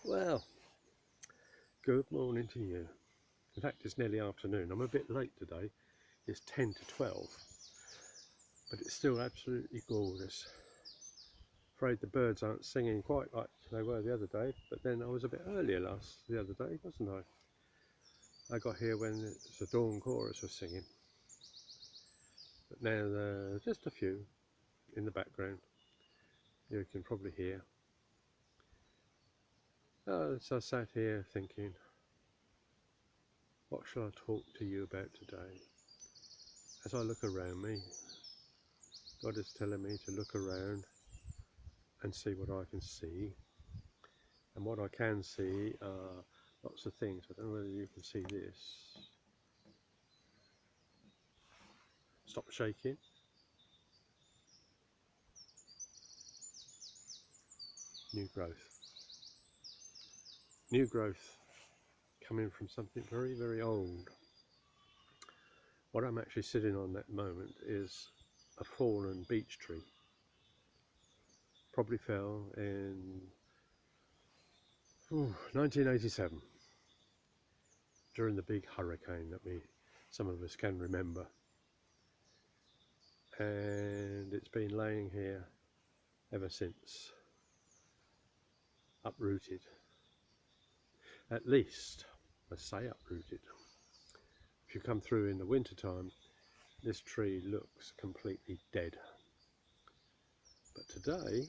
Well, good morning to you. In fact, it's nearly afternoon. I'm a bit late today. It's 10 to 12, but it's still absolutely gorgeous. Afraid the birds aren't singing quite like they were the other day, but then I was a bit earlier the other day, wasn't I? I got here when the dawn chorus was singing, but now there are just a few in the background. You can probably hear. So I sat here thinking, what shall I talk to you about today? As I look around me, God is telling me to look around and see what I can see. And what I can see are lots of things. I don't know whether you can see this. Stop shaking. New growth. New growth coming from something very, very old. What I'm actually sitting on at the moment is a fallen beech tree. Probably fell in 1987 during the big hurricane that some of us can remember. And it's been laying here ever since, uprooted. At least, let's say uprooted. If you come through in the winter time, this tree looks completely dead. But today,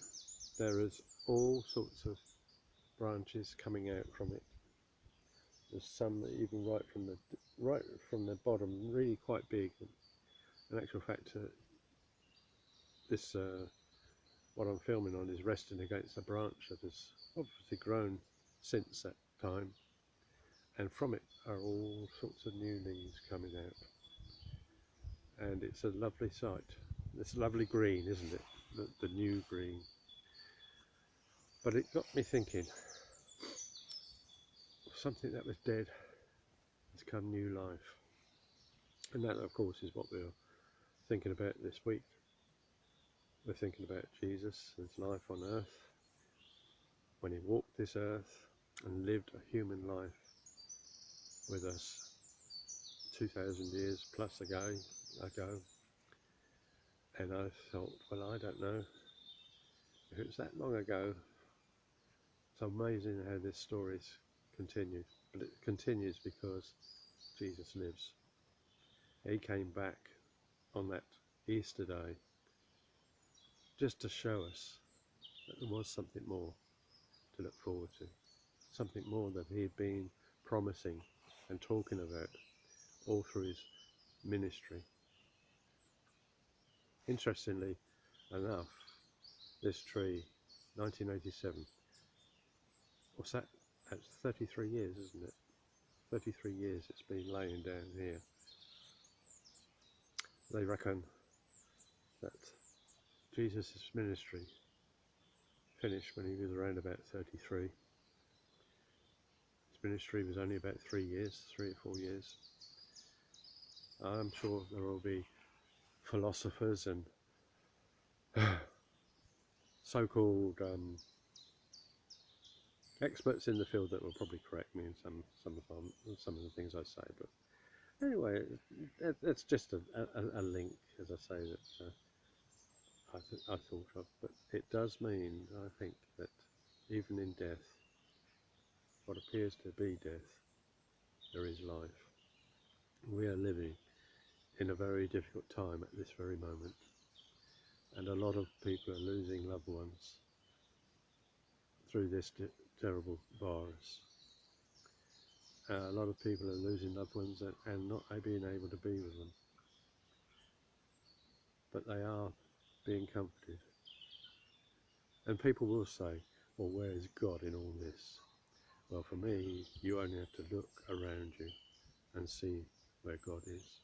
there is all sorts of branches coming out from it. There's some that even right from the bottom, really quite big. In actual fact, this what I'm filming on is resting against a branch that has obviously grown since that time, and from it are all sorts of new leaves coming out, and it's a lovely sight. It's lovely green, isn't it? The new green. But it got me thinking, something that was dead has come new life. And that, of course, is what we're thinking about this week. We're thinking about Jesus, his life on earth, when he walked this earth and lived a human life with us 2,000 years plus ago. And I thought, well, I don't know if it was that long ago. It's amazing how this story's continued, but it continues because Jesus lives. He came back on that Easter day just to show us that there was something more to look forward to, something more that he had been promising and talking about all through his ministry. Interestingly enough, this tree, 1987, what's that? That's 33 years, isn't it? 33 years it's been laying down here. They reckon that Jesus' ministry finished when he was around about 33. His ministry was only about 3 years, 3 or 4 years. I'm sure there will be philosophers and so-called experts in the field that will probably correct me in some of the things I say. But anyway, that's just a link, as I say, that I thought of. But it does mean, I think, that even in death, what appears to be death, there is life. We are living in a very difficult time at this very moment, and a lot of people are losing loved ones through this terrible virus. A lot of people are losing loved ones and not being able to be with them, but they are being comforted. And people will say, well, where is God in all this? Well, for me, you only have to look around you and see where God is.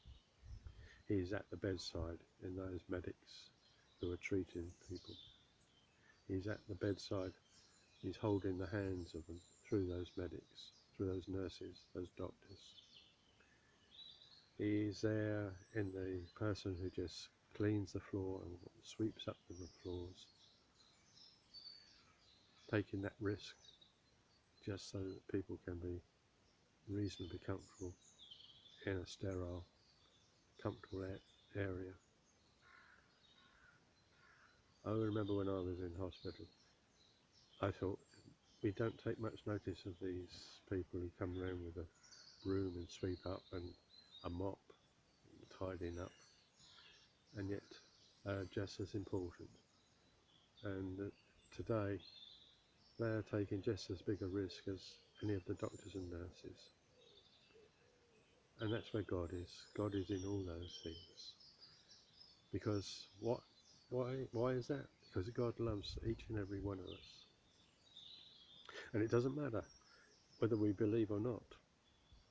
He's at the bedside in those medics who are treating people. He's at the bedside. He's holding the hands of them through those medics, through those nurses, those doctors. He's there in the person who just cleans the floor and sweeps up the floors, taking that risk just so that people can be reasonably comfortable in a sterile, comfortable area. I remember when I was in hospital, I thought, we don't take much notice of these people who come around with a broom and sweep up and a mop, tidying up, and yet just as important. And today they are taking just as big a risk as any of the doctors and nurses. And that's where God is. God is in all those things. Because why is that? Because God loves each and every one of us. And it doesn't matter whether we believe or not.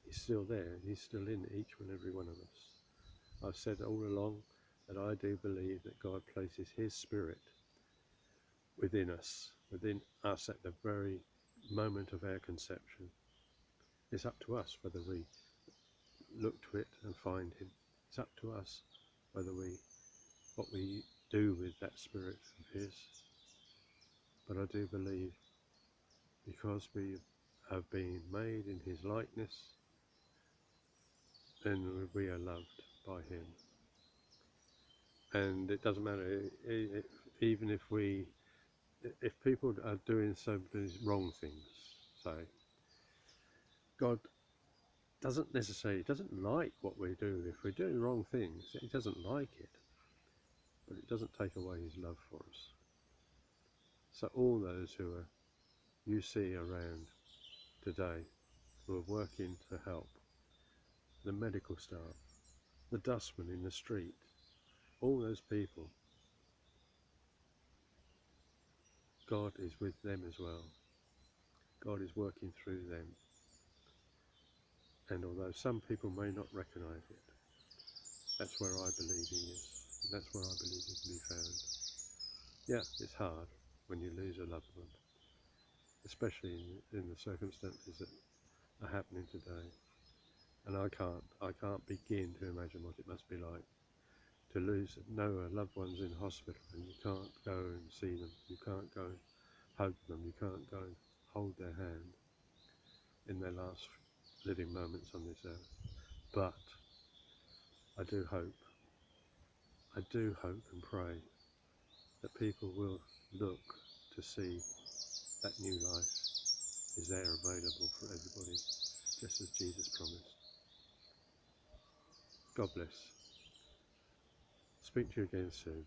He's still there. He's still in each and every one of us. I've said all along that I do believe that God places his spirit within us at the very moment of our conception. It's up to us whether we look to it and find him. It's up to us whether what we do with that spirit of his. But I do believe, because we have been made in his likeness, then we are loved by him. And it doesn't matter, even if people are doing so many wrong things, say, God doesn't like what we do. If we're doing wrong things, he doesn't like it, but it doesn't take away his love for us. So all those you see around today who are working to help, the medical staff, the dustmen in the street, all those people, God is with them as well. God is working through them. And although some people may not recognise it, that's where I believe he is. That's where I believe he can be found. Yeah, it's hard when you lose a loved one, especially in the circumstances that are happening today. And I can't begin to imagine what it must be like to know a loved one's in hospital and you can't go and see them, you can't go and hug them, you can't go and hold their hand in their last living moments on this earth. But I do hope and pray that people will look to see that new life is there available for everybody, just as Jesus promised. God bless. Speak to you again soon.